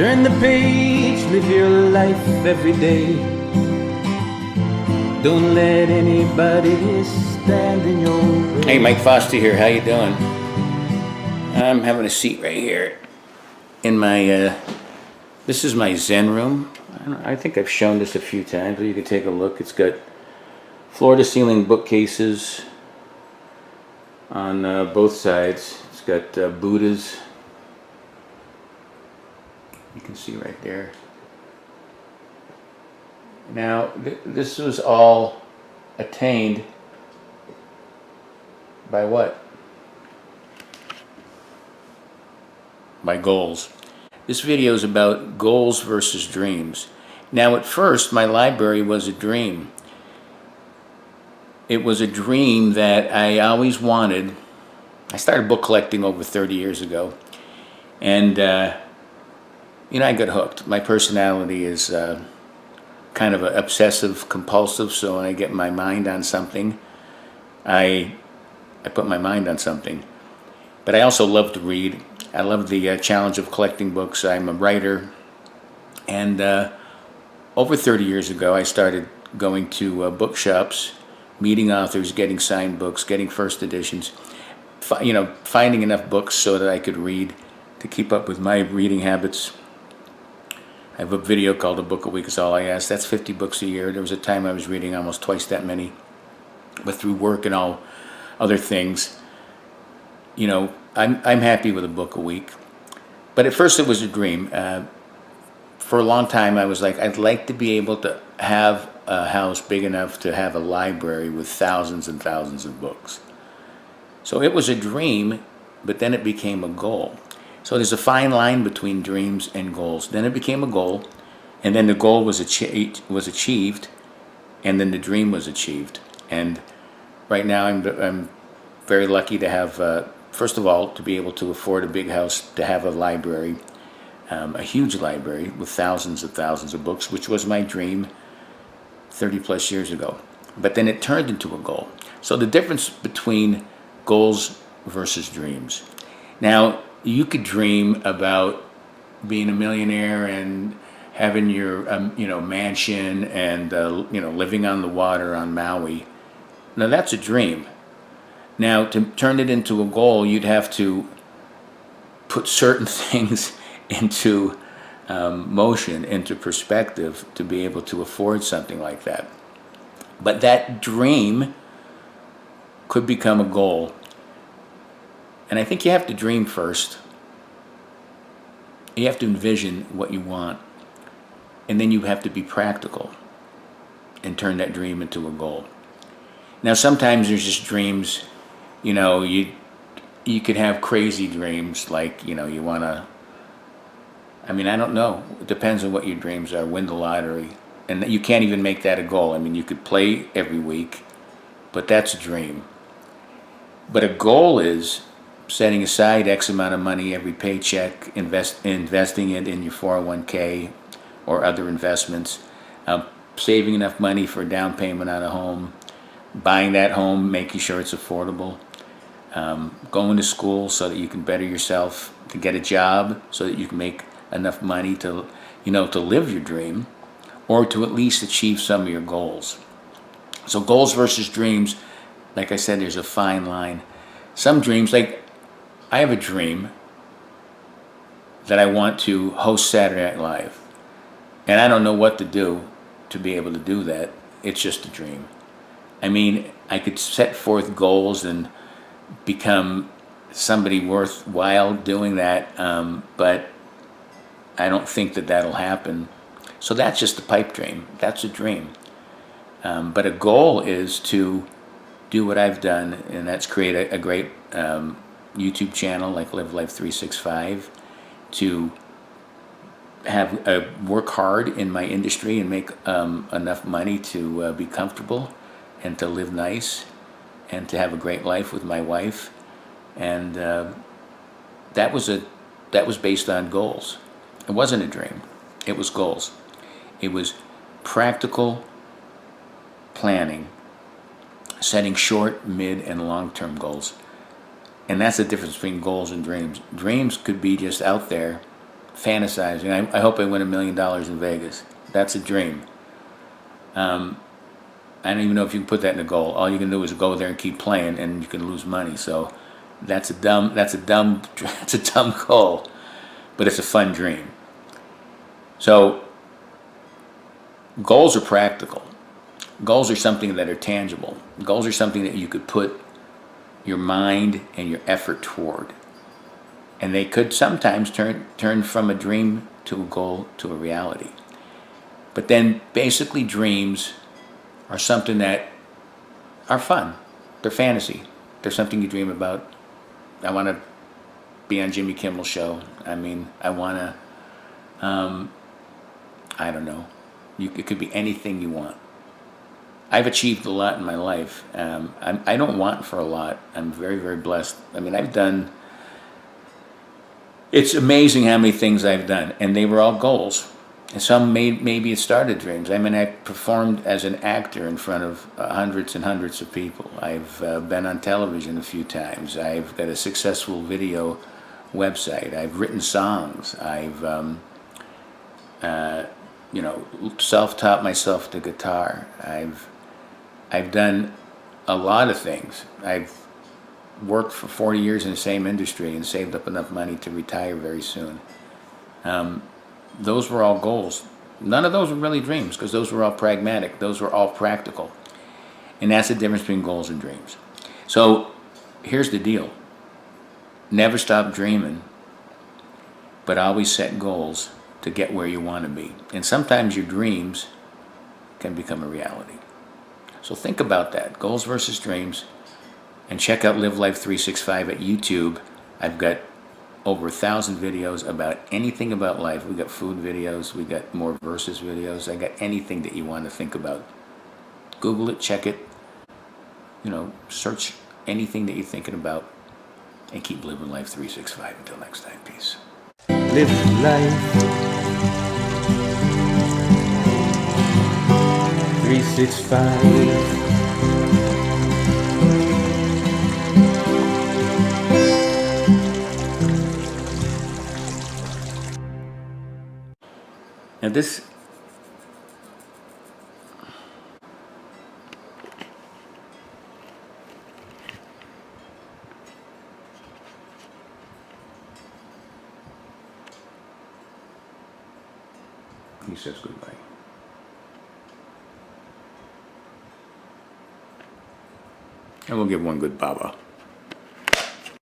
Turn the page, live your life every day. Don't let anybody stand in your way. Hey, Mike Foster here. How you doing? I'm having a seat right here in my, this is my Zen room. I think I've shown this a few times, but you can take a look. It's got floor-to-ceiling bookcases on both sides. It's got Buddhas. You can see right there. Now, this was all attained by what? By goals. This video is about goals versus dreams. Now, at first, my library was a dream. It was a dream that I always wanted. I started book collecting over 30 years ago. And, I got hooked. My personality is kind of obsessive compulsive, so when I get my mind on something, I put my mind on something. But I also love to read. I love the challenge of collecting books. I'm a writer. And over 30 years ago, I started going to bookshops, meeting authors, getting signed books, getting first editions, finding enough books so that I could read to keep up with my reading habits. I have a video called A Book a Week is All I Ask. That's 50 books a year. There was a time I was reading almost twice that many. But through work and all other things, I'm happy with a book a week. But at first it was a dream. For a long time I was like, I'd like to be able to have a house big enough to have a library with thousands and thousands of books. So it was a dream, but then it became a goal. So there's a fine line between dreams and goals. Then it became a goal, and then the goal was achieved, and then the dream was achieved. And right now I'm very lucky to have, first of all, to be able to afford a big house, to have a library, a huge library with thousands and thousands of books, which was my dream 30 plus years ago. But then it turned into a goal. So the difference between goals versus dreams. Now, you could dream about being a millionaire and having your mansion and living on the water on Maui. Now that's a dream. Now to turn it into a goal, you'd have to put certain things into motion, into perspective, to be able to afford something like that. But that dream could become a goal. And I think you have to dream first. You have to envision what you want. And then you have to be practical and turn that dream into a goal. Now, sometimes there's just dreams, you could have crazy dreams like, you want to, I don't know. It depends on what your dreams are. Win the lottery. And you can't even make that a goal. You could play every week, but that's a dream. But a goal is setting aside X amount of money every paycheck, investing it in your 401k or other investments, saving enough money for a down payment on a home, buying that home, making sure it's affordable, going to school so that you can better yourself, to get a job so that you can make enough money to live your dream, or to at least achieve some of your goals. So goals versus dreams, like I said, there's a fine line. Some dreams, like I have a dream that I want to host Saturday Night Live. And I don't know what to do to be able to do that. It's just a dream. I could set forth goals and become somebody worthwhile doing that, but I don't think that that'll happen. So that's just a pipe dream. That's a dream. But a goal is to do what I've done, and that's create a great YouTube channel like Live Life 365, to work hard in my industry and make enough money to be comfortable and to live nice and to have a great life with my wife. And that was based on goals. It wasn't a dream. It was goals. It was practical planning, setting short, mid, and long-term goals. And that's the difference between goals and dreams. Dreams could be just out there, fantasizing. I hope I win $1 million in Vegas. That's a dream. I don't even know if you can put that in a goal. All you can do is go there and keep playing, and you can lose money. So that's a dumb goal, but it's a fun dream. So goals are practical. Goals are something that are tangible. Goals are something that you could put your mind and your effort toward. And they could sometimes turn from a dream to a goal to a reality. But then basically dreams are something that are fun. They're fantasy. They're something you dream about. I want to be on Jimmy Kimmel's show. I mean, I want to, I don't know. It could be anything you want. I've achieved a lot in my life. I don't want for a lot. I'm very, very blessed. I mean, it's amazing how many things I've done, and they were all goals. And some maybe it started dreams. I mean, I performed as an actor in front of hundreds and hundreds of people. I've been on television a few times. I've got a successful video website. I've written songs. I've, self-taught myself the guitar. I've done a lot of things. I've worked for 40 years in the same industry and saved up enough money to retire very soon. Those were all goals. None of those were really dreams because those were all pragmatic. Those were all practical. And that's the difference between goals and dreams. So here's the deal. Never stop dreaming, but always set goals to get where you want to be. And sometimes your dreams can become a reality. So think about that, goals versus dreams. And check out Live Life 365 at YouTube. I've got over 1,000 videos about anything about life. We got food videos, we got more versus videos. I got anything that you want to think about. Google it, check it. Search anything that you're thinking about, and keep living life 365. Until next time, peace. Live life 365. Now this, he says goodbye. And we'll give one good baba.